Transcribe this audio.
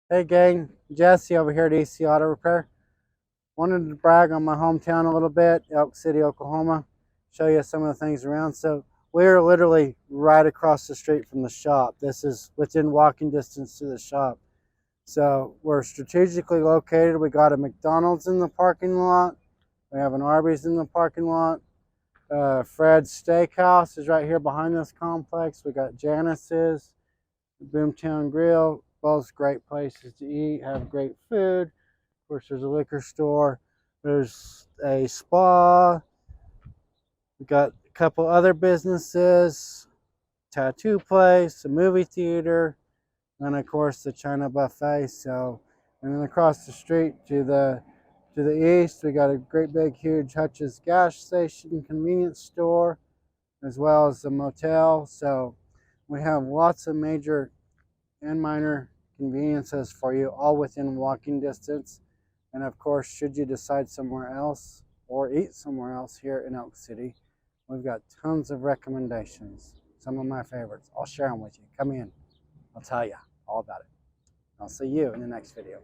Hey gang, Jesse over here at EC Auto Repair. Wanted to brag on my hometown a little bit, Elk City, Oklahoma. Show you some of the things around. So we're literally right across the street from the shop. This is within walking distance to the shop. So we're strategically located. We got a McDonald's in the parking lot. We have an Arby's in the parking lot. Fred's Steakhouse is right here behind this complex. We got Janice's, Boomtown Grill, both great places to eat, have great food. Of course, there's a liquor store. There's a spa. We got a couple other businesses, tattoo place, a movie theater, and of course the China buffet. So, and then across the street to the east, we got a great big huge Hutch's gas station, convenience store, as well as a motel. So we have lots of major and minor conveniences for you, all within walking distance. And of course, should you decide somewhere else or eat somewhere else here in Elk City, we've got tons of recommendations. Some of my favorites. I'll share them with you. Come in. I'll tell you all about it. I'll see you in the next video.